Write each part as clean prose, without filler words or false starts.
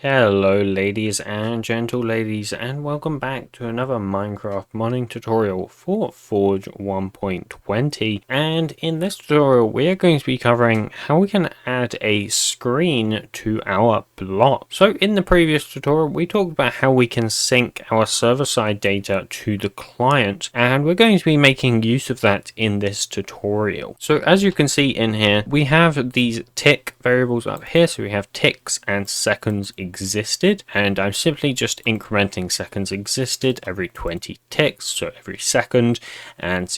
Hello ladies and ladies, and welcome back to another Minecraft modding tutorial for Forge 1.20. And in this tutorial we are going to be covering how we can add a screen to our block. So in the previous tutorial we talked about how we can sync our server-side data to the client, and we're going to be making use of that in this tutorial. So as you can see in here, we have these tick variables up here. So we have ticks and seconds existed, and I'm simply just incrementing seconds existed every 20 ticks, so every second, and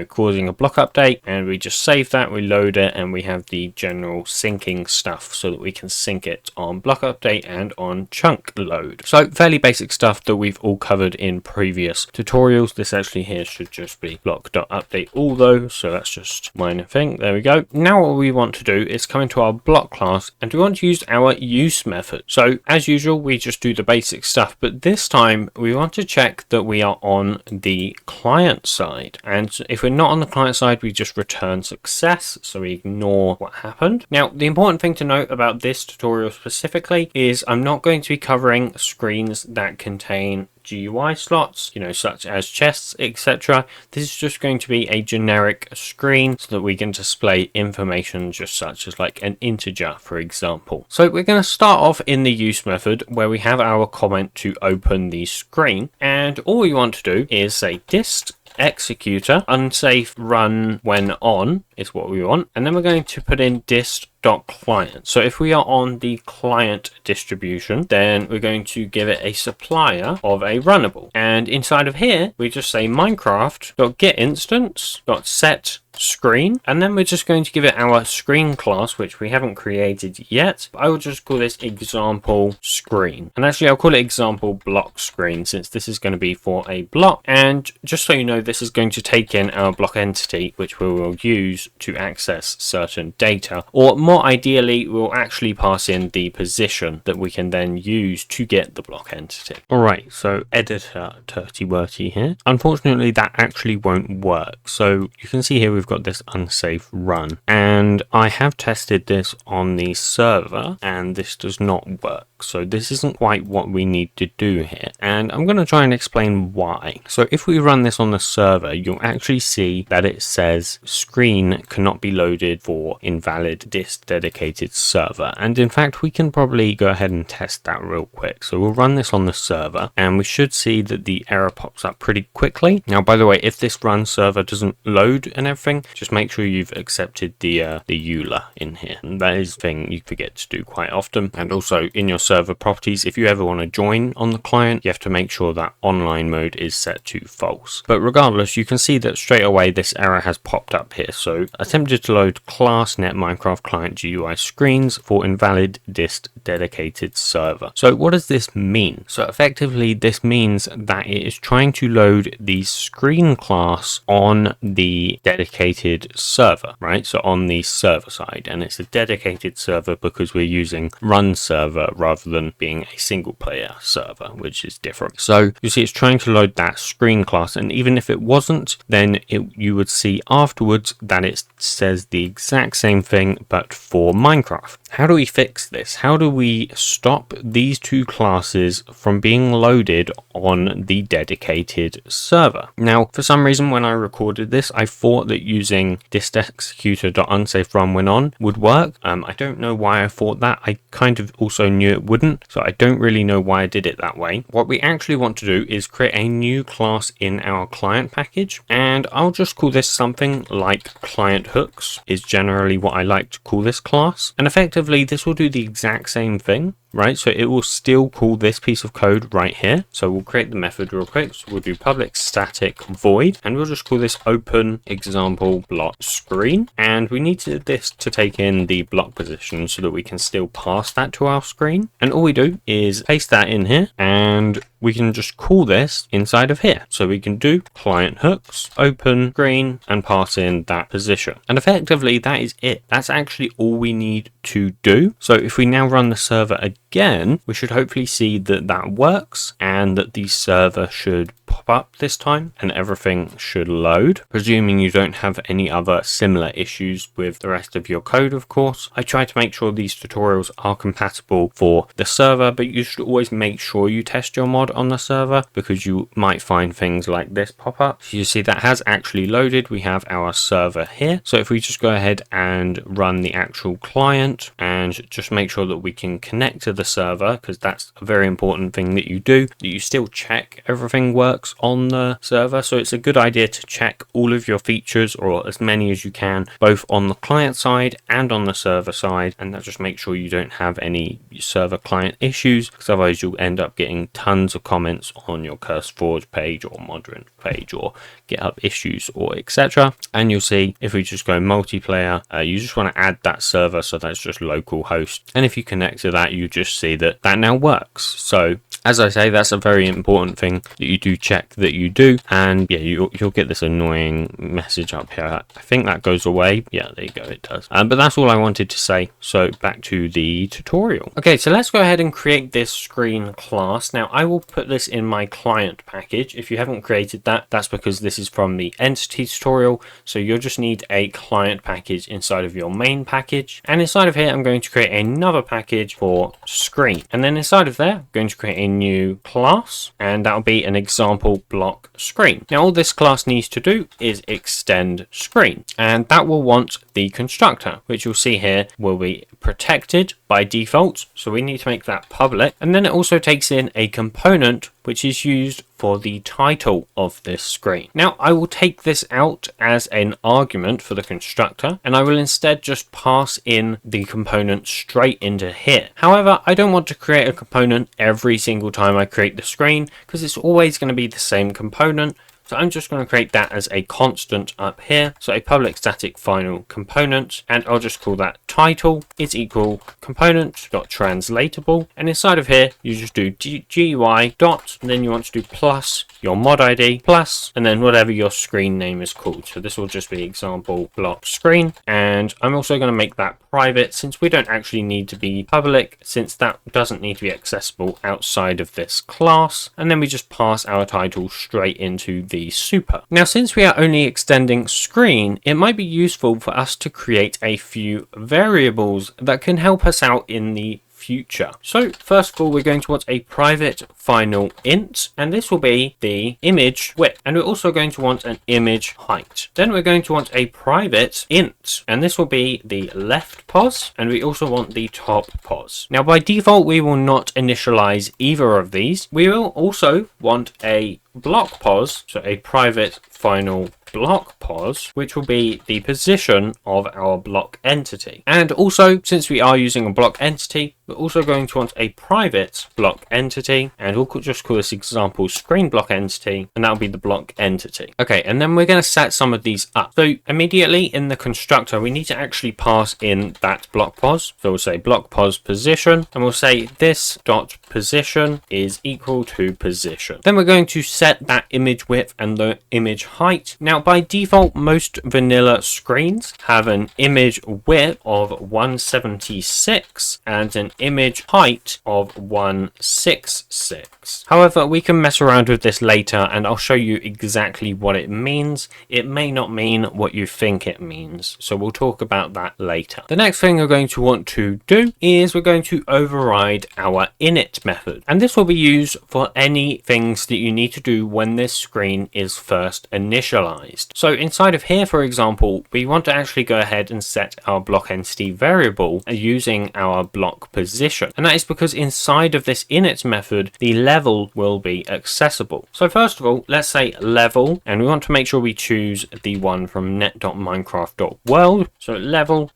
causing a block update. And we just save that, we load it, and we have the general syncing stuff so that we can sync it on block update and on chunk load. So fairly basic stuff that we've all covered in previous tutorials. This actually here should just be block.update all though, so that's just minor thing. There we go. Now what we want to do is come into our block class, and we want to use our use method. So as usual we just do the basic stuff, but this time we want to check that we are on the client side, and if we're not on the client side we just return success, so we ignore what happened. Now the important thing to note about this tutorial specifically is I'm not going to be covering screens that contain GUI slots, such as chests, etc. This is just going to be a generic screen so that we can display information just such as like an integer, for example. So we're going to start off in the use method where we have our comment to open the screen, and all we want to do is say dist executor unsafe run when on is what we want, and then we're going to put in dist.client. So if we are on the client distribution, then we're going to give it a supplier of a runnable, and inside of here we just say minecraft.getInstance.set screen, and then we're just going to give it our screen class, which we haven't created yet. I will just call this example screen, and actually I'll call it example block screen since this is going to be for a block. And just so you know, this is going to take in our block entity, which we will use to access certain data, or more ideally we'll actually pass in the position that we can then use to get the block entity. Alright, so editor dirty here. Unfortunately that actually won't work. So you can see here we've got this unsafe run, and I have tested this on the server and this does not work. So this isn't quite what we need to do here, and I'm going to try and explain why. So if we run this on the server, you'll actually see that it says screen cannot be loaded for invalid dist dedicated server, and in fact we can probably go ahead and test that real quick. So we'll run this on the server and we should see that the error pops up pretty quickly. Now by the way, if this run server doesn't load and everything, just make sure you've accepted the EULA in here. And that is a thing you forget to do quite often. And also in your server properties, if you ever want to join on the client, you have to make sure that online mode is set to false. But regardless, you can see that straight away this error has popped up here. So attempted to load class net Minecraft client GUI screens for invalid dist dedicated server. So what does this mean? So effectively this means that it is trying to load the screen class on the dedicated server, right? So on the server side, and it's a dedicated server because we're using run server rather than being a single player server, which is different. So you see it's trying to load that screen class, and even if it wasn't, then you would see afterwards that it says the exact same thing but for Minecraft. How do we fix this? How do we stop these two classes from being loaded on the dedicated server? Now, for some reason when I recorded this, I thought that using dist executor.unsafe run when on would work. I don't know why I thought that. I kind of also knew it wouldn't, so I don't really know why I did it that way. What we actually want to do is create a new class in our client package, and I'll just call this something like client hooks is generally what I like to call this class. And effectively this will do the exact same thing, right? So it will still call this piece of code right here. So we'll create the method real quick. So we'll do public static void, and we'll just call this open example block screen, and we need this to take in the block position so that we can still pass that to our screen. And all we do is paste that in here, and we can just call this inside of here. So we can do client hooks open screen and pass in that position, and effectively that is it. That's actually all we need to do. So if we now run the server again, we should hopefully see that that works and that the server should pop up this time and everything should load, presuming you don't have any other similar issues with the rest of your code, of course. I try to make sure these tutorials are compatible for the server, but you should always make sure you test your mod on the server because you might find things like this pop up. So you see that has actually loaded. We have our server here. So if we just go ahead and run the actual client and just make sure that we can connect to the server, because that's a very important thing that you do, that you still check everything works on the server. So it's a good idea to check all of your features, or as many as you can, both on the client side and on the server side, and that just make sure you don't have any server client issues, because otherwise you'll end up getting tons of comments on your CurseForge page or Modern page or GitHub issues or etc. And you'll see if we just go multiplayer, you just want to add that server, so that's just local host, and if you connect to that, you just see that that now works. So as I say, that's a very important thing that you do check that you do. And yeah, you'll get this annoying message up here. I think that goes away. Yeah, there you go, it does. But that's all I wanted to say. So back to the tutorial. Okay, so let's go ahead and create this screen class. Now I will put this in my client package. If you haven't created that, that's because this is from the entity tutorial. So you'll just need a client package inside of your main package. And inside of here, I'm going to create another package for screen. And then inside of there, I'm going to create a new class, and that'll be an example block screen. Now all this class needs to do is extend screen, and that will want the constructor, which you'll see here will be protected by default, so we need to make that public. And then it also takes in a component which is used for the title of this screen. Now I will take this out as an argument for the constructor, and I will instead just pass in the component straight into here. However, I don't want to create a component every single time I create the screen, because it's always going to be the same component. So I'm just going to create that as a constant up here. So a public static final component, and I'll just call that title is equal component.translatable. And inside of here, you just do GUI dot, and then you want to do plus your mod ID plus, and then whatever your screen name is called. So this will just be example block screen. And I'm also going to make that private, since we don't actually need to be public, since that doesn't need to be accessible outside of this class. And then we just pass our title straight into the super. Now, since we are only extending screen, it might be useful for us to create a few variables that can help us out in the future. So first of all, we're going to want a private final int, and this will be the image width, and we're also going to want an image height. Then we're going to want a private int, and this will be the left pos, and we also want the top pos. Now by default, we will not initialize either of these. We will also want a block pos, so a private final block pos, which will be the position of our block entity. And also, since we are using a block entity, we're also going to want a private block entity, and we'll just call this example screen block entity, and that'll be the block entity. Okay, and then we're going to set some of these up. So immediately in the constructor, we need to actually pass in that block pos. So we'll say block pos position, and we'll say this dot position is equal to position. Then we're going to set that image width and the image height. Now by default, most vanilla screens have an image width of 176 and an image height of 166. However, we can mess around with this later, and I'll show you exactly what it means. It may not mean what you think it means, so we'll talk about that later. The next thing we're going to want to do is we're going to override our init method, and this will be used for any things that you need to do when this screen is first initialized. So inside of here, for example, we want to actually go ahead and set our block entity variable using our block position, and that is because inside of this init method, the level will be accessible. So first of all, let's say level, and we want to make sure we choose the one from net.minecraft.world. So level,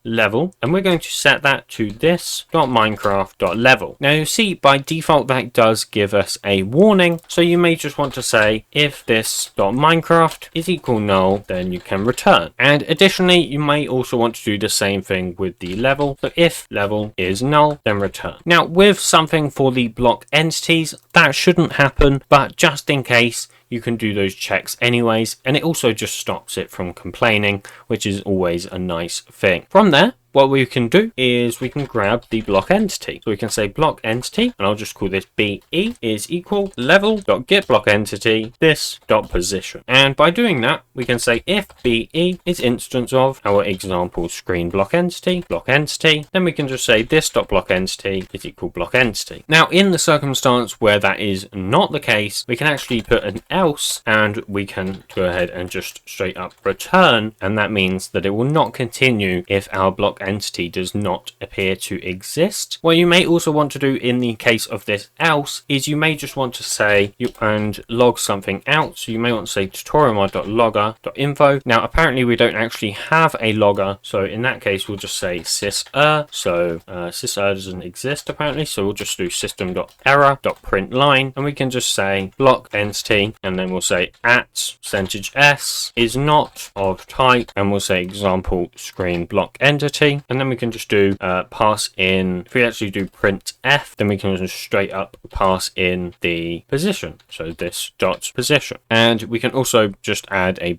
and we're going to set that to this.minecraft.level. Now you see by default that does give us a warning, so you may just want to say if this.minecraft is equal null, then you can return. And additionally, you may also want to do the same thing with the level. So if level is null, then return. Now with something for the block entities, that shouldn't happen, but just in case, you can do those checks anyways, and it also just stops it from complaining, which is always a nice thing. From there, what we can do is we can grab the block entity. So we can say block entity, and I'll just call this BE is equal level.getBlockEntity this.position. And by doing that, we can say if BE is instance of our example screen block entity, then we can just say this.blockEntity is equal block entity. Now, in the circumstance where that is not the case, we can actually put an else, and we can go ahead and just straight up return, and that means that it will not continue if our block entity does not appear to exist. What you may also want to do in the case of this else is you may just want to say and log something out. So you may want to say tutorialmod.logger.info. Now apparently we don't actually have a logger, so in that case we'll just say syserr. So syserr doesn't exist apparently, so we'll just do system.error.println, and we can just say block entity, and then we'll say at %s is not of type, and we'll say example screen block entity, and then we can just do pass in. If we actually do printf, then we can just straight up pass in the position, so this dot position, and we can also just add a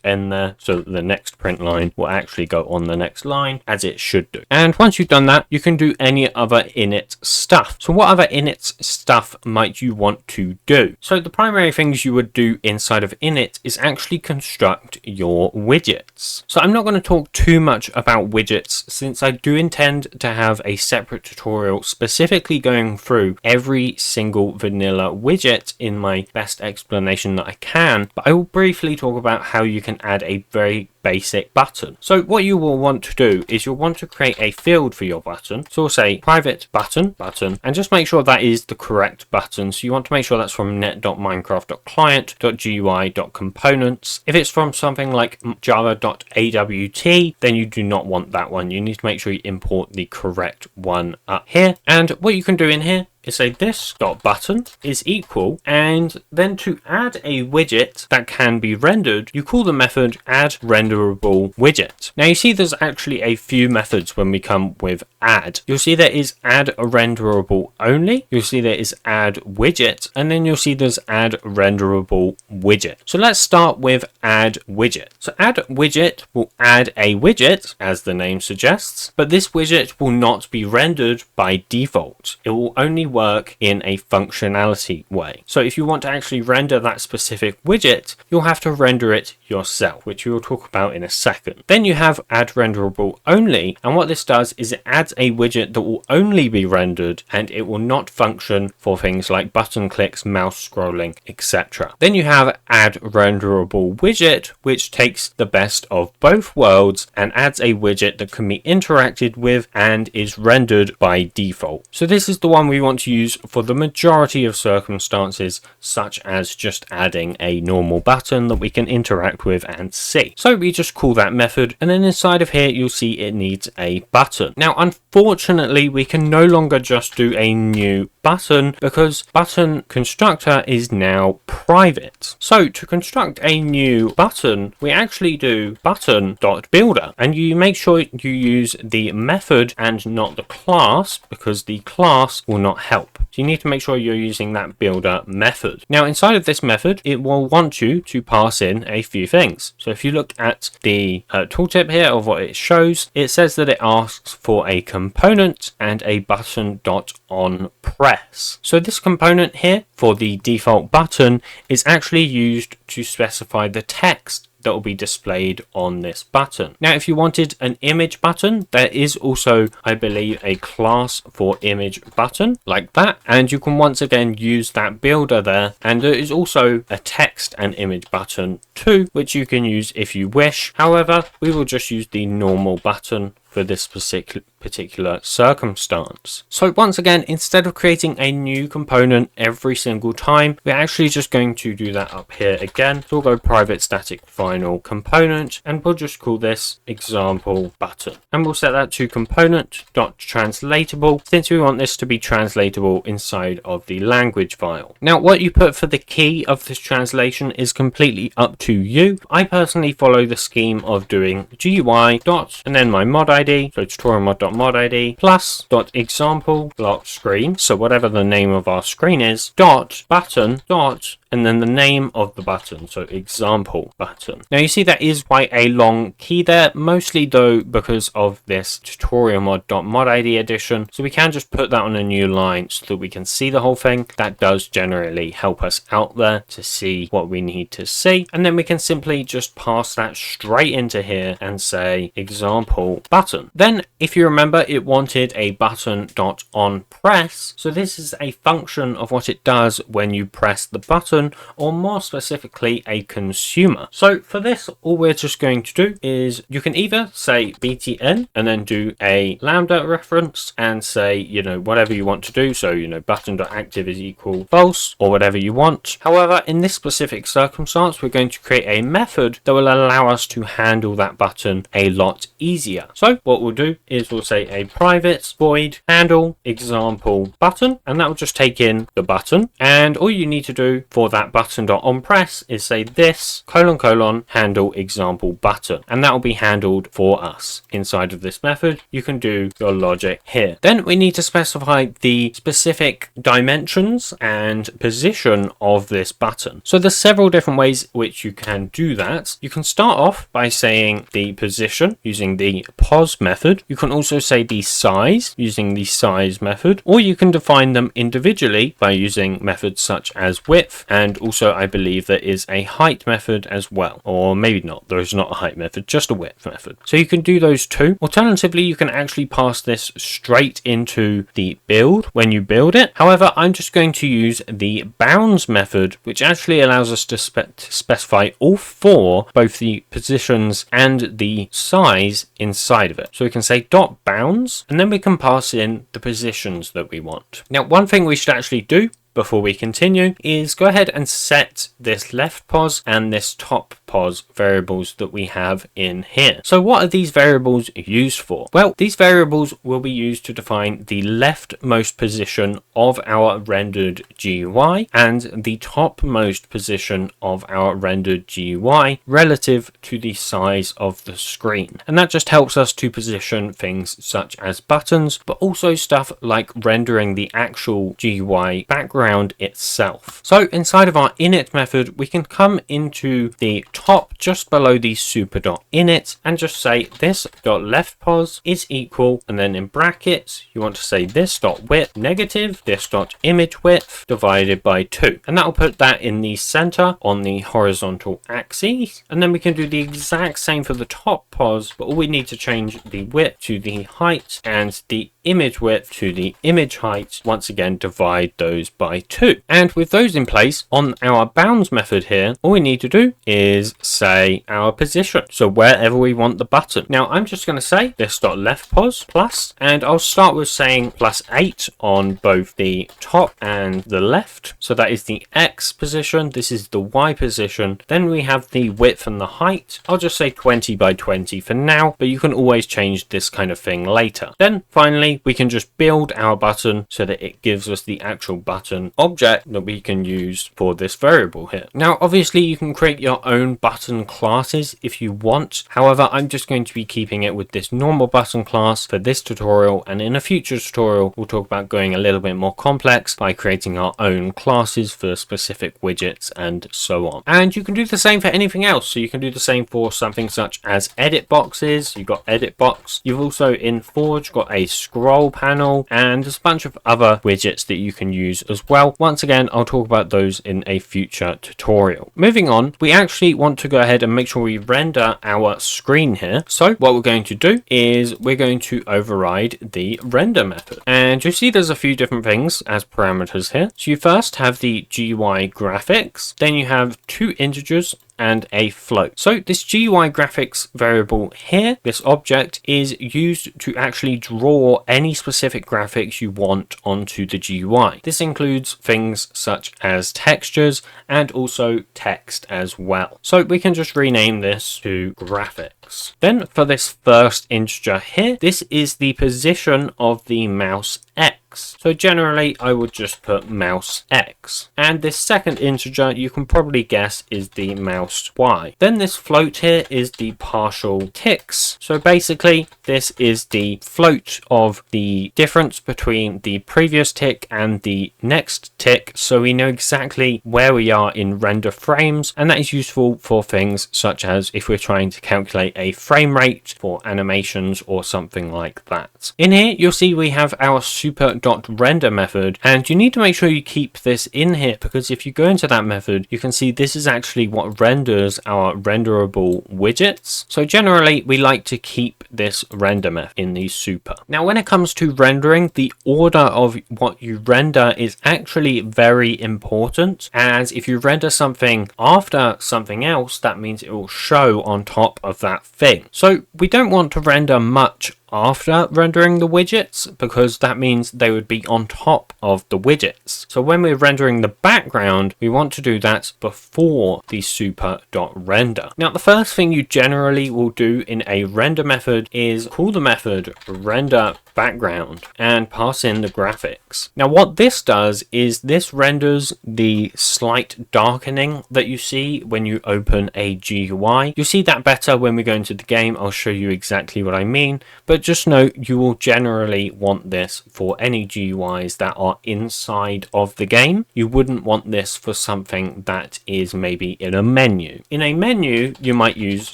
\n there so that the next print line will actually go on the next line as it should do. And once you've done that, you can do any other init stuff. So what other init stuff might you want to do? So the primary things you would do inside of init is actually construct your widgets. So I'm not going to talk too much about widgets, since I do intend to have a separate tutorial specifically going through every single vanilla widget in my best explanation that I can, but I will briefly talk about how you can add a very basic button. So what you will want to do is you'll want to create a field for your button. So we'll say private button, and just make sure that is the correct button. So you want to make sure that's from net.minecraft.client.gui.components. If it's from something like java.awt, then you do not want that one. You need to make sure you import the correct one up here. And what you can do in here is say this.button is equal, and then to add a widget that can be rendered, you call the method add renderable widget. Now you see there's actually a few methods when we come with add. You'll see there is add renderable only, you'll see there is add widget, and then you'll see there's add renderable widget. So let's start with add widget. So add widget will add a widget, as the name suggests, but this widget will not be rendered by default. It will only work in a functionality way. So if you want to actually render that specific widget, you'll have to render it yourself, which we will talk about in a second. Then you have add renderable only, and what this does is it adds a widget that will only be rendered, and it will not function for things like button clicks, mouse scrolling, etc. Then you have add renderable widget, which takes the best of both worlds and adds a widget that can be interacted with and is rendered by default. So this is the one we want to use for the majority of circumstances, such as just adding a normal button that we can interact with and see. So we just call that method, and then inside of here you'll see it needs a button. Now unfortunately we can no longer just do a new button because button constructor is now private. So to construct a new button, we actually do button.builder, and you make sure you use the method and not the class, because the class will not help. So you need to make sure you're using that builder method. Now inside of this method, it will want you to pass in a few things. So if you look at the tooltip here of what it shows, it says that it asks for a component and a button.onPress. So this component here for the default button is actually used to specify the text that will be displayed on this button. Now if you wanted an image button, there is also, I believe, a class for image button like that, and you can once again use that builder there, and there is also a text and image button too, which you can use if you wish. However, we will just use the normal button for this particular circumstance. So once again, instead of creating a new component every single time, we're actually just going to do that up here again. So we'll go private static final component, and we'll just call this example button, and we'll set that to component.translatable, since we want this to be translatable inside of the language file. Now what you put for the key of this translation is completely up to you. I personally follow the scheme of doing GUI dot and then my mod ID, so tutorialmod.mod button.modID plus dot example block screen, so whatever the name of our screen is, dot button dot and then the name of the button, so example button. Now you see that is quite a long key there, mostly though because of this tutorial mod.modID edition, so we can just put that on a new line so that we can see the whole thing. That does generally help us out there to see what we need to see, and then we can simply just pass that straight into here and say example button. Then if you remember, it wanted a button.onPress, so this is a function of what it does when you press the button, or more specifically a consumer. So for this, all we're just going to do is you can either say btn and then do a lambda reference and say, you know, whatever you want to do, so you know, button.active is equal false or whatever you want. However, in this specific circumstance, we're going to create a method that will allow us to handle that button a lot easier. So what we'll do is we'll say a private void handle example button, and that will just take in the button, and all you need to do for that button.onPress is say this : handle example button, and that will be handled for us inside of this method. You can do your logic here. Then we need to specify the specific dimensions and position of this button. So there's several different ways which you can do that. You can start off by saying the position using the pos method. You can also say the size using the size method, or you can define them individually by using methods such as width, and also I believe there is a height method as well, or maybe not, there is not a height method, just a width method. So you can do those two. Alternatively, you can actually pass this straight into the build when you build it. However, I'm just going to use the bounds method, which actually allows us to specify all four, both the positions and the size inside of it. So we can say dot bounds, and then we can pass in the positions that we want. Now, one thing we should actually do before we continue is go ahead and set this left pos and this top pos variables that we have in here. So what are these variables used for? Well, these variables will be used to define the leftmost position of our rendered GUI and the topmost position of our rendered GUI relative to the size of the screen. And that just helps us to position things such as buttons, but also stuff like rendering the actual GUI background itself. So inside of our init method, we can come into the top just below the super.init and just say this dot left pos is equal, and then in brackets you want to say this dot width negative this dot image width divided by 2, and that will put that in the center on the horizontal axis. And then we can do the exact same for the top pos, but all we need to change the width to the height and the image width to the image height. Once again, divide those by 2. And with those in place, on our bounds method here, all we need to do is say our position, so wherever we want the button. Now I'm just going to say this dot left pos plus, and I'll start with saying +8 on both the top and the left, so that is the X position, this is the Y position. Then we have the width and the height. I'll just say 20 by 20 for now, but you can always change this kind of thing later. Then finally we can just build our button so that it gives us the actual button object that we can use for this variable here. Now obviously you can create your own button classes if you want. However, I'm just going to be keeping it with this normal button class for this tutorial, and in a future tutorial we'll talk about going a little bit more complex by creating our own classes for specific widgets and so on. And you can do the same for anything else. So you can do the same for something such as edit boxes. You've got edit box. You've also in Forge got a scroll panel, and there's a bunch of other widgets that you can use as well. Once again, I'll talk about those in a future tutorial. Moving on, we actually want to go ahead and make sure we render our screen here. So what we're going to do is we're going to override the render method, and you see there's a few different things as parameters here. So you first have the GUI graphics, then you have 2 integers and a float. So this GUI graphics variable here, this object, is used to actually draw any specific graphics you want onto the GUI. This includes things such as textures and also text as well. So we can just rename this to graphic. X. Then for this first integer here, this is the position of the mouse X. So generally I would just put mouse X. And this second integer you can probably guess is the mouse Y. Then this float here is the partial ticks. So basically this is the float of the difference between the previous tick and the next tick, so we know exactly where we are in render frames, and that is useful for things such as if we're trying to calculate a frame rate for animations or something like that. In here you'll see we have our super.render method, and you need to make sure you keep this in here, because if you go into that method you can see this is actually what renders our renderable widgets. So generally we like to keep this render method in the super. Now when it comes to rendering, the order of what you render is actually very important, as if you render something after something else, that means it will show on top of that thing. So we don't want to render much after rendering the widgets, because that means they would be on top of the widgets. So when we're rendering the background, we want to do that before the super.render. Now the first thing you generally will do in a render method is call the method render background and pass in the graphics. Now what this does is this renders the slight darkening that you see when you open a GUI. You'll see that better when we go into the game. I'll show you exactly what I mean, but just note you will generally want this for any GUIs that are inside of the game. You wouldn't want this for something that is maybe in a menu. In a menu you might use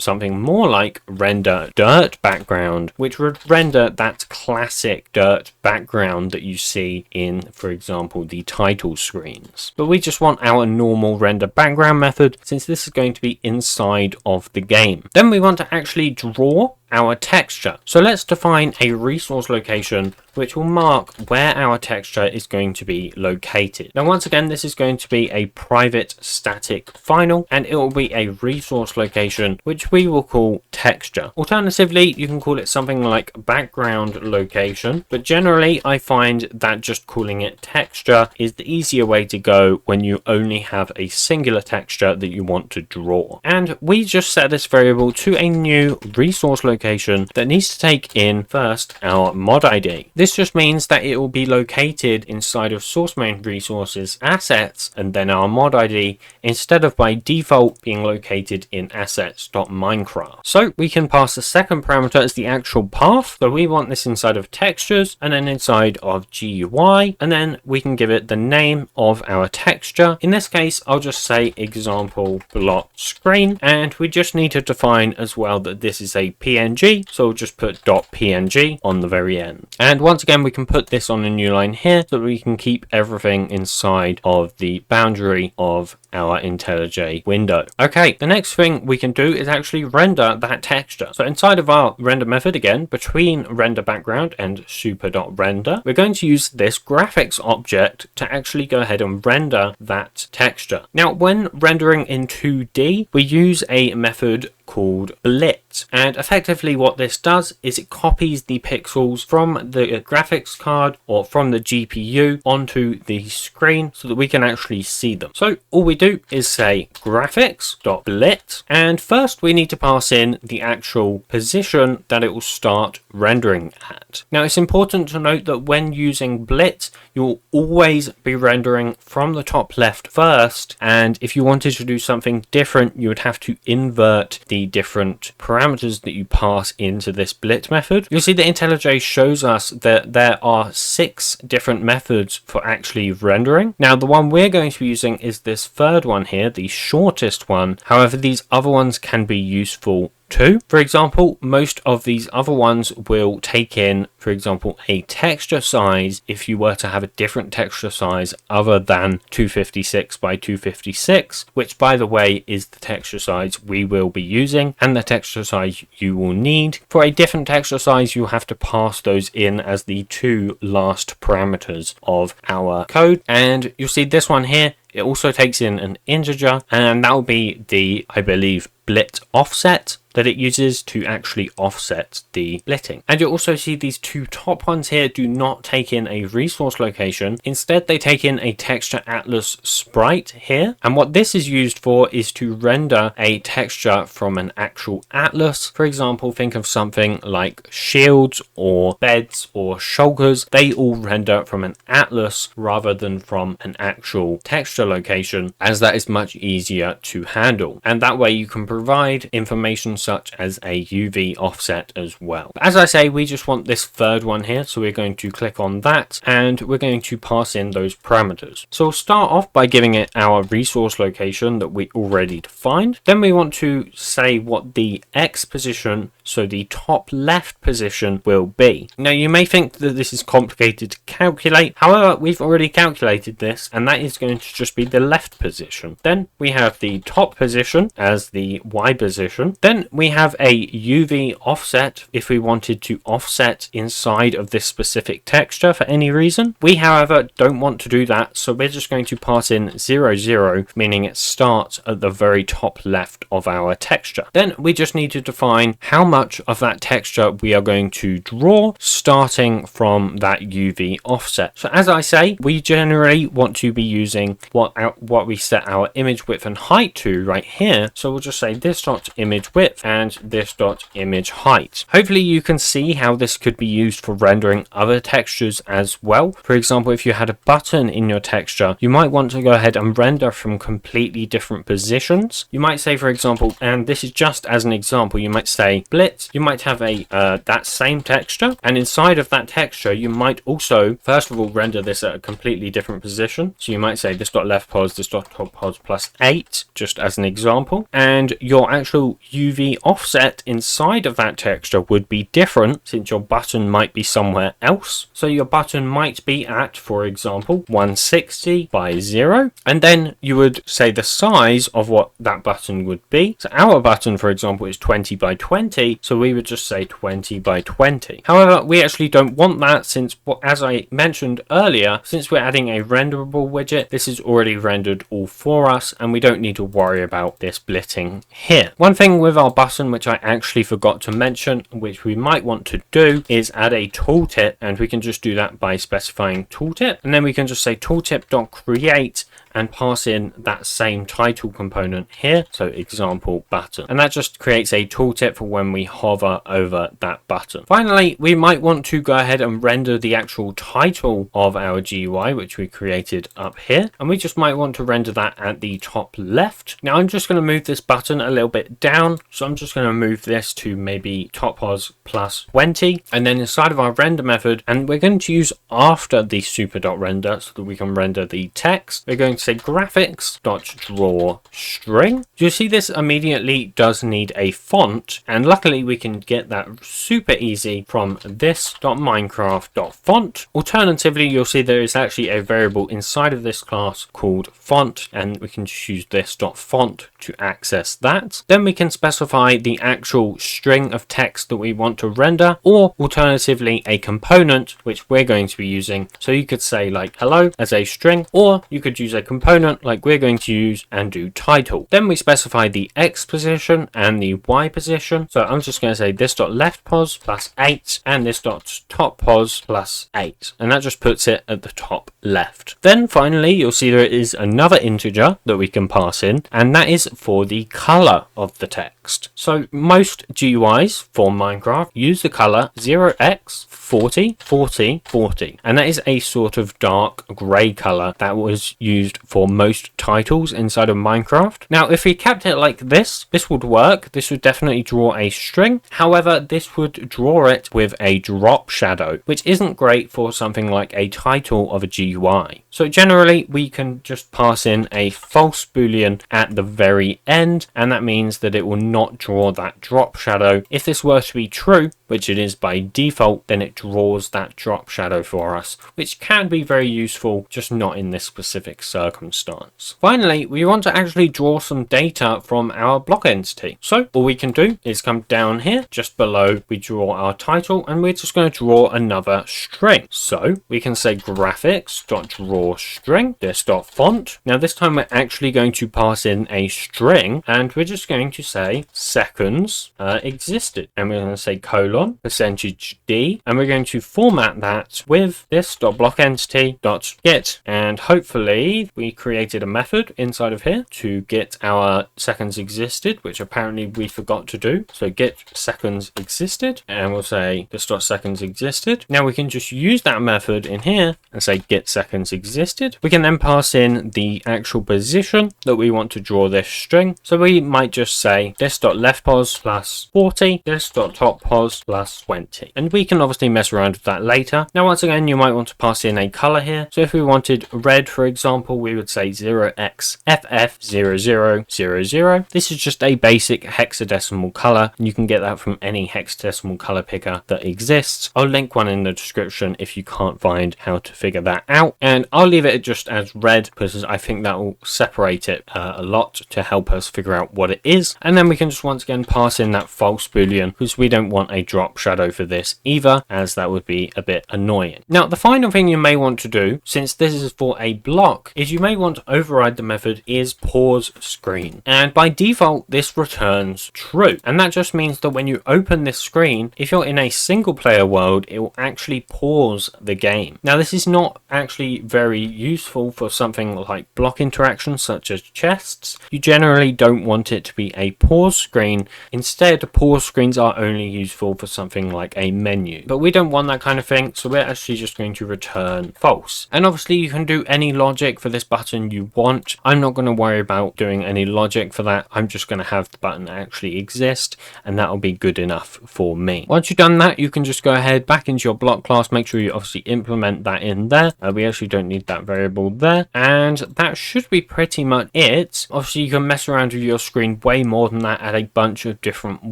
something more like render dirt background, which would render that classic dirt background that you see in, for example, the title screens. But we just want our normal render background method, since this is going to be inside of the game. Then we want to actually draw our texture. So let's define a resource location which will mark where our texture is going to be located. Now once again, this is going to be a private static final, and it will be a resource location which we will call texture. Alternatively, you can call it something like background location, but generally I find that just calling it texture is the easier way to go when you only have a singular texture that you want to draw. And we just set this variable to a new resource location that needs to take in first our mod ID. This just means that it will be located inside of source main resources assets and then our mod ID, instead of by default being located in assets.minecraft. So we can pass the second parameter as the actual path. So we want this inside of textures and then inside of GUI, and then we can give it the name of our texture. In this case, I'll just say example block screen, and we just need to define as well that this is a PNG. So we'll just put .png on the very end. And once again, we can put this on a new line here so that we can keep everything inside of the boundary of our IntelliJ window. Okay, the next thing we can do is actually render that texture. So inside of our render method, again, between render background and super.render, we're going to use this graphics object to actually go ahead and render that texture. Now, when rendering in 2D, we use a method called blit, and effectively what this does is it copies the pixels from the graphics card or from the GPU onto the screen so that we can actually see them. So all we do is say graphics.blit, and first we need to pass in the actual position that it will start rendering at. Now it's important to note that when using blit, you'll always be rendering from the top left first, and if you wanted to do something different, you would have to invert the different parameters that you pass into this blit method. You'll see that IntelliJ shows us that there are 6 different methods for actually rendering. Now the one we're going to be using is this third one here, the shortest one. However, these other ones can be useful too. For example, most of these other ones will take in, for example, a texture size if you were to have a different texture size other than 256 by 256, which by the way is the texture size we will be using and the texture size you will need. For a different texture size, you have to pass those in as the 2 last parameters of our code. And you'll see this one here, it also takes in an integer, and that will be the, I believe, blit offset. that it uses to actually offset the splitting. And you'll also see these two top ones here do not take in a resource location. Instead, they take in a texture atlas sprite here. And what this is used for is to render a texture from an actual atlas. For example, think of something like shields or beds or shulkers. They all render from an atlas rather than from an actual texture location, as that is much easier to handle. And that way you can provide information such as a UV offset as well. As I say, we just want this third one here, so we're going to click on that and we're going to pass in those parameters. So we'll start off by giving it our resource location that we already defined. Then we want to say what the X position, so the top left position, will be. Now you may think that this is complicated to calculate, however we've already calculated this, and that is going to just be the left position. Then we have the top position as the Y position. Then we have a UV offset if we wanted to offset inside of this specific texture for any reason. We however don't want to do that, so we're just going to pass in 0, 0, meaning it starts at the very top left of our texture. Then we just need to define how much of that texture we are going to draw starting from that UV offset. So as I say, we generally want to be using what we set our image width and height to right here. So we'll just say this dot image width and this dot image height. Hopefully you can see how this could be used for rendering other textures as well. For example, if you had a button in your texture, you might want to go ahead and render from completely different positions. You might say, for example, and this is just as an example, you might say split. You might have a that same texture, and inside of that texture you might also first of all render this at a completely different position. So you might say this dot left pos, this dot top pos plus 8, just as an example, and your actual UV offset inside of that texture would be different since your button might be somewhere else. So your button might be at, for example, 160 by 0, and then you would say the size of what that button would be. So our button, for example, is 20 by 20, so we would just say 20 by 20. However, we actually don't want that since, as I mentioned earlier, since we're adding a renderable widget, this is already rendered all for us and we don't need to worry about this splitting here. One thing with our button which I actually forgot to mention, which we might want to do, is add a tooltip, and we can just do that by specifying tooltip, and then we can just say tooltip.create and pass in that same title component here, so example button, and that just creates a tooltip for when we hover over that button. Finally, we might want to go ahead and render the actual title of our GUI which we created up here, and we just might want to render that at the top left. Now I'm just going to move this button a little bit down, so I'm just going to move this to maybe top pos plus 20, and then inside of our render method, and we're going to use after the super.render so that we can render the text, we're going to say graphics.draw string. You'll see this immediately does need a font, and luckily we can get that super easy from this.minecraft.font. Alternatively, you'll see there is actually a variable inside of this class called font, and we can just use this.font to access that. Then we can specify the actual string of text that we want to render, or alternatively a component which we're going to be using. So you could say like hello as a string, or you could use a component like we're going to use and do title. Then we specify the X position and the Y position. So I'm just going to say this dot left pos plus 8 and this dot top pos plus 8, and that just puts it at the top left. Then finally you'll see there is another integer that we can pass in, and that is for the color of the text. So most GUIs for Minecraft use the color 0x 40 40 40, and that is a sort of dark grey color that was used for most titles inside of Minecraft. Now if we kept it like this would work. This would definitely draw a string. However, this would draw it with a drop shadow, which isn't great for something like a title of a GUI. So generally we can just pass in a false boolean at the very end, and that means that it will not draw that drop shadow. If this were to be true, which it is by default, then it draws that drop shadow for us, which can be very useful, just not in this specific circumstance. circumstance. Finally, we want to actually draw some data from our block entity. So all we can do is come down here, just below we draw our title, and we're just going to draw another string. So we can say graphics.drawString, this.font. Now this time we're actually going to pass in a string, and we're just going to say seconds existed, and we're going to say colon %d, and we're going to format that with this.blockEntity.get, and hopefully we created a method inside of here to get our seconds existed, which apparently we forgot to do. So get seconds existed, and we'll say this.seconds existed. Now we can just use that method in here and say get seconds existed. We can then pass in the actual position that we want to draw this string. So we might just say this.leftPos plus 40, this.topPos plus 20. And we can obviously mess around with that later. Now once again, you might want to pass in a color here. So if we wanted red, for example, we would say 0xFF0000. This is just a basic hexadecimal color. You can get that from any hexadecimal color picker that exists. I'll link one in the description if you can't find how to figure that out. And I'll leave it just as red because I think that will separate it a lot to help us figure out what it is. And then we can just once again pass in that false boolean because we don't want a drop shadow for this either, as that would be a bit annoying. Now the final thing you may want to do, since this is for a block, is you may want to override the method is pause screen, and by default this returns true, and that just means that when you open this screen, if you're in a single player world, it will actually pause the game. Now this is not actually very useful for something like block interactions such as chests. You generally don't want it to be a pause screen. Instead, pause screens are only useful for something like a menu, but we don't want that kind of thing, so we're actually just going to return false. And obviously you can do any logic for this button you want. I'm not going to worry about doing any logic for that. I'm just going to have the button actually exist, and that'll be good enough for me. Once you've done that, you can just go ahead back into your block class, make sure you obviously implement that in there. We actually don't need that variable there, and that should be pretty much it. Obviously you can mess around with your screen way more than that, add a bunch of different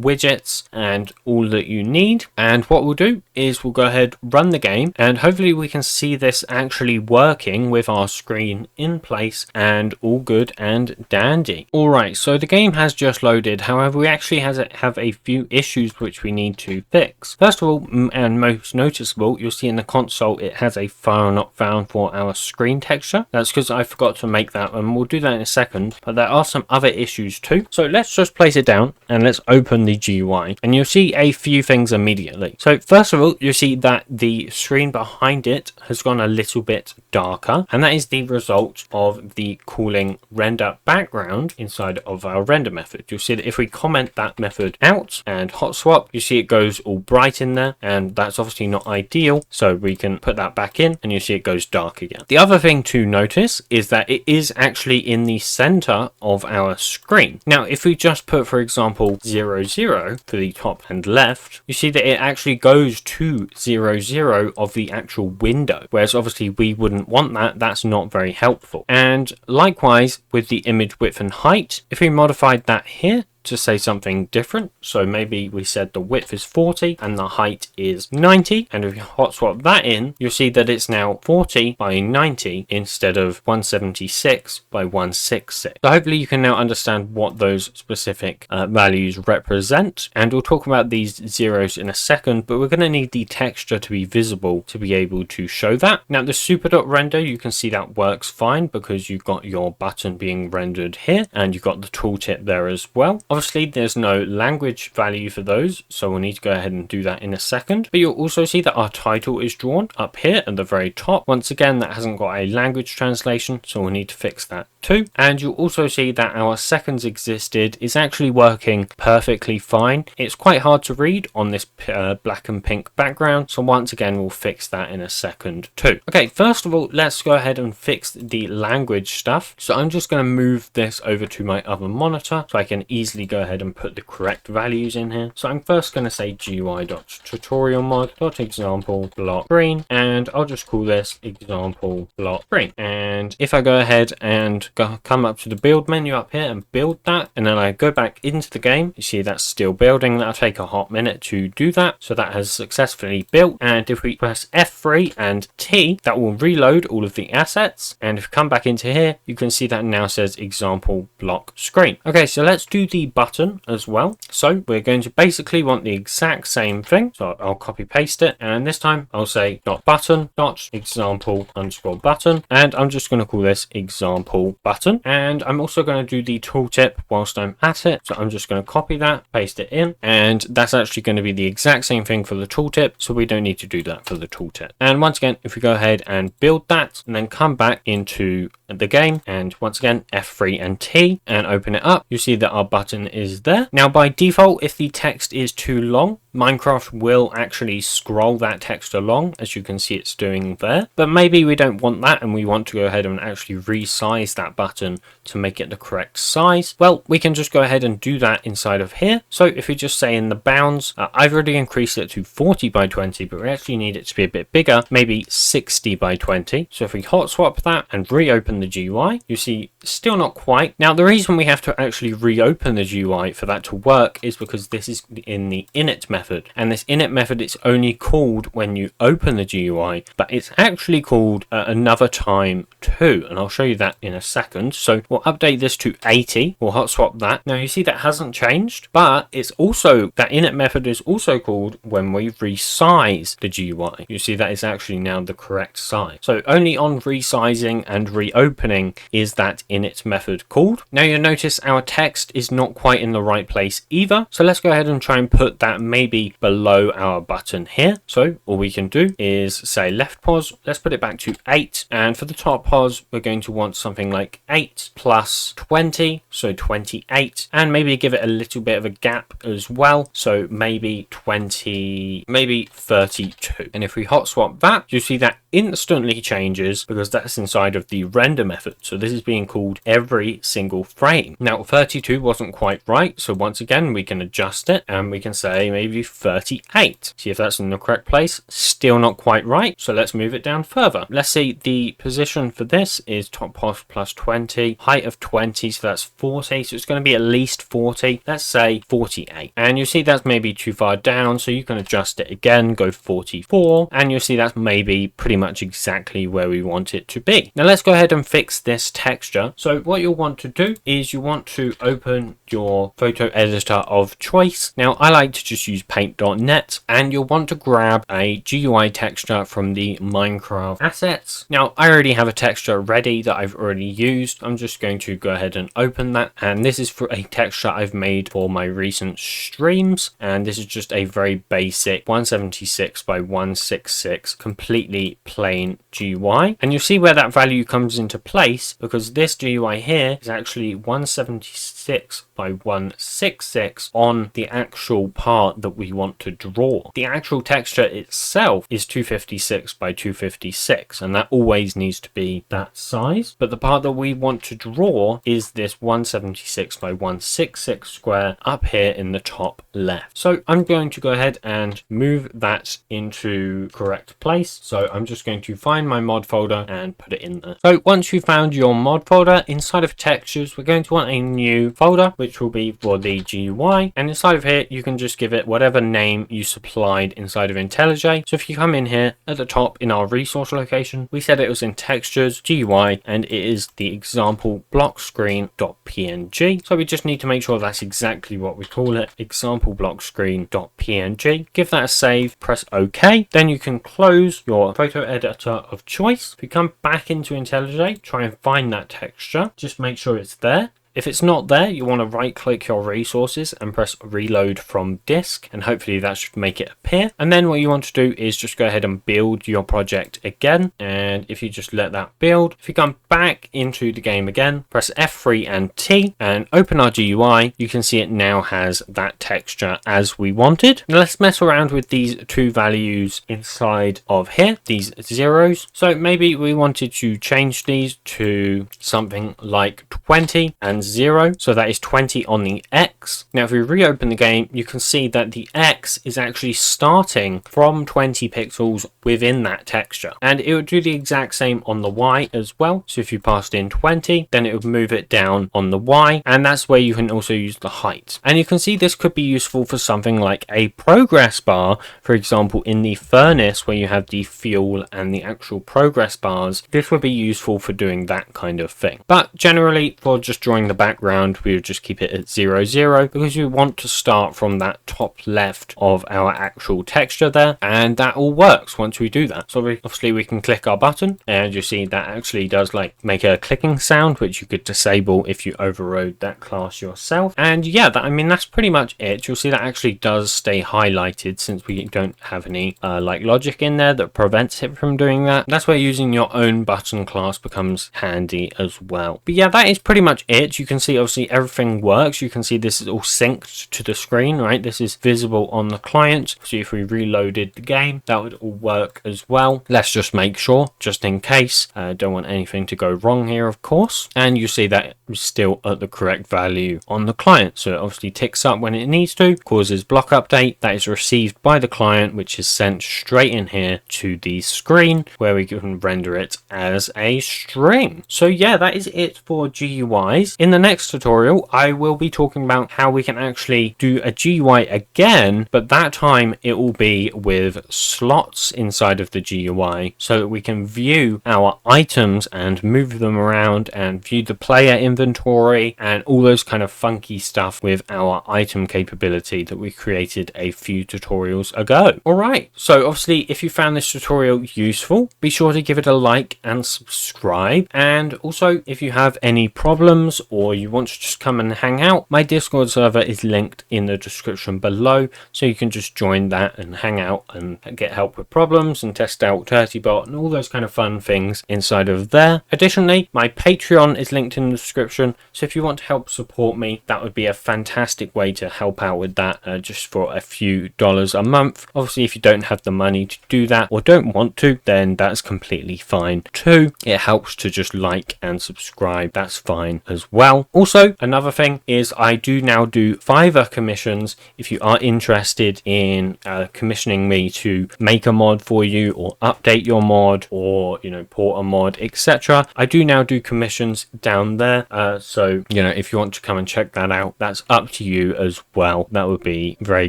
widgets and all that you need. And what we'll do is we'll go ahead, run the game, and hopefully we can see this actually working with our screen in place and all good and dandy. Alright, so the game has just loaded. However, we actually have a few issues which we need to fix. First of all, and most noticeable, you'll see in the console it has a file not found for our screen texture. That's because I forgot to make that, and we'll do that in a second, but there are some other issues too. So let's just place it down and let's open the GUI, and you'll see a few things immediately. So first of all, you'll see that the screen behind it has gone a little bit darker, and that is the result of the calling render background inside of our render method. You'll see that if we comment that method out and hot swap, you see it goes all bright in there, and that's obviously not ideal, so we can put that back in and you see it goes dark again. The other thing to notice is that it is actually in the center of our screen. Now if we just put, for example, 0 0 for the top and left, you see that it actually goes to 0 0 of the actual window, whereas obviously we wouldn't want that. That's not very helpful. And likewise with the image width and height, if we modified that here to say something different, so maybe we said the width is 40 and the height is 90, and if you hot swap that in, you'll see that it's now 40 by 90 instead of 176 by 166. So hopefully you can now understand what those specific values represent, and we'll talk about these zeros in a second, but we're going to need the texture to be visible to be able to show that. Now the super.render, you can see that works fine because you've got your button being rendered here and you've got the tooltip there as well. Obviously there's no language value for those, so we'll need to go ahead and do that in a second. But you'll also see that our title is drawn up here at the very top. Once again, that hasn't got a language translation, so we'll need to fix that too. And you'll also see that our seconds existed is actually working perfectly fine. It's quite hard to read on this black and pink background, so once again we'll fix that in a second too. Okay, first of all, let's go ahead and fix the language stuff. So I'm just going to move this over to my other monitor so I can easily go ahead and put the correct values in here. So I'm first going to say GUI.tutorialMod.example block screen, and I'll just call this example block screen. And if I go ahead and come up to the build menu up here and build that, and then I go back into the game, you see that's still building. That'll take a hot minute to do that. So that has successfully built, and if we press F3 and T, that will reload all of the assets. And if you come back into here, you can see that now says example block screen. Okay, so let's do the button as well. So we're going to basically want the exact same thing. So I'll copy paste it, and this time I'll say dot button dot example underscore button, and I'm just going to call this example button. And I'm also going to do the tooltip whilst I'm at it. So I'm just going to copy that, paste it in, and that's actually going to be the exact same thing for the tooltip, so we don't need to do that for the tooltip. And once again, if we go ahead and build that and then come back into the game, and once again F3 and T and open it up, you see that our button is there. Now by default, if the text is too long, Minecraft will actually scroll that text along, as you can see it's doing there. But maybe we don't want that and we want to go ahead and actually resize that button to make it the correct size. Well, we can just go ahead and do that inside of here. So if we just say in the bounds, I've already increased it to 40 by 20, but we actually need it to be a bit bigger, maybe 60 by 20. So if we hot swap that and reopen the GUI, you see still not quite. Now the reason we have to actually reopen the GUI for that to work is because this is in the init method. And this init method is only called when you open the GUI, but it's actually called another time too, and I'll show you that in a second. So we'll update this to 80, we'll hot swap that. Now you see that hasn't changed, but it's also, that init method is also called when we resize the GUI. You see that is actually now the correct size. So only on resizing and reopening is that init method called. Now you'll notice our text is not quite in the right place either, so let's go ahead and try and put that maybe below our button here. So all we can do is say left pos, let's put it back to 8, and for the top pos we're going to want something like 8 plus 20, so 28, and maybe give it a little bit of a gap as well, so maybe 20, maybe 32. And if we hot swap that, you see that instantly changes because that's inside of the render method. So this is being called every single frame. Now 32 wasn't quite right, so once again we can adjust it and we can say maybe 38. See if that's in the correct place. Still not quite right, so let's move it down further. Let's see, the position for this is top pos plus 20, height of 20, so that's 40, so it's going to be at least 40. Let's say 48, and you see that's maybe too far down, so you can adjust it again, go 44, and you'll see that's maybe pretty much exactly where we want it to be. Now let's go ahead and fix this texture. So what you'll want to do is you want to open your photo editor of choice. Now I like to just use paint.net, and you'll want to grab a GUI texture from the Minecraft assets. Now I already have a texture ready that I've already used. I'm just going to go ahead and open that, and this is for a texture I've made for my recent streams, and this is just a very basic 176 by 166 completely plain GUI. And you'll see where that value comes into place, because this GUI here is actually 176 by 166 on the actual part that we want to draw. The actual texture itself is 256 by 256, and that always needs to be that size, but the part that we want to draw is this 176 by 166 square up here in the top left. So I'm going to go ahead and move that into correct place. So I'm just going to find my mod folder and put it in there. So once you've found your mod folder, inside of textures we're going to want a new folder which will be for the GUI, and inside of here you can just give it whatever name you supplied inside of IntelliJ. So if you come in here at the top in our resource location, we said it was in textures GUI, and it is the example block screen.png. So we just need to make sure that's exactly what we call it, example block screen.png. Give that a save, press OK, then you can close your photo editor of choice. If you come back into IntelliJ, try and find that texture, just make sure it's there. If it's not there, you want to right click your resources and press reload from disk, and hopefully that should make it appear. And then what you want to do is just go ahead and build your project again, and if you just let that build, if you come back into the game again, press F3 and T and open our GUI, you can see it now has that texture as we wanted. Now let's mess around with these two values inside of here, these zeros. So maybe we wanted to change these to something like 20, and and 0, so that is 20 on the X. Now if we reopen the game, you can see that the X is actually starting from 20 pixels within that texture, and it would do the exact same on the Y as well. So if you passed in 20, then it would move it down on the Y, and that's where you can also use the height. And you can see this could be useful for something like a progress bar, for example in the furnace where you have the fuel and the actual progress bars. This would be useful for doing that kind of thing, but generally for just drawing the background we would just keep it at 0, 0, because we want to start from that top left of our actual texture there, and that all works once we do that. So obviously we can click our button, and you see that actually does like make a clicking sound, which you could disable if you overrode that class yourself. And yeah, I mean that's pretty much it. You'll see that actually does stay highlighted since we don't have any like logic in there that prevents it from doing that. That's where using your own button class becomes handy as well. But yeah, that is pretty much it. You can see obviously everything works. You can see this is all synced to the screen, right? This is visible on the client. So if we reloaded the game, that would all work as well. Let's just make sure, just in case. Don't want anything to go wrong here, of course. And you see that it's still at the correct value on the client. So it obviously ticks up when it needs to, causes block update. That is received by the client, which is sent straight in here to the screen where we can render it as a string. So yeah, that is it for GUIs. In the next tutorial, I will be talking about how we can actually do a GUI again, but that time it will be with slots inside of the GUI so that we can view our items and move them around and view the player inventory and all those kind of funky stuff with our item capability that we created a few tutorials ago. Alright, so obviously if you found this tutorial useful, be sure to give it a like and subscribe. And also if you have any problems or you want to just come and hang out, my Discord server is linked in the description below, so you can just join that and hang out and get help with problems and test out TurtyBot and all those kind of fun things inside of there. Additionally, my Patreon is linked in the description, so if you want to help support me, that would be a fantastic way to help out with that, just for a few dollars a month. Obviously if you don't have the money to do that or don't want to, then that's completely fine too. It helps to just like and subscribe, that's fine as well. Also, another thing is I do now do Fiverr commissions. If you are interested in commissioning me to make a mod for you or update your mod or port a mod, etc., I do now do commissions down there. So if you want to come and check that out, that's up to you as well. That would be very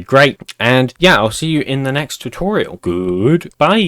great. And yeah, I'll see you in the next tutorial. Goodbye.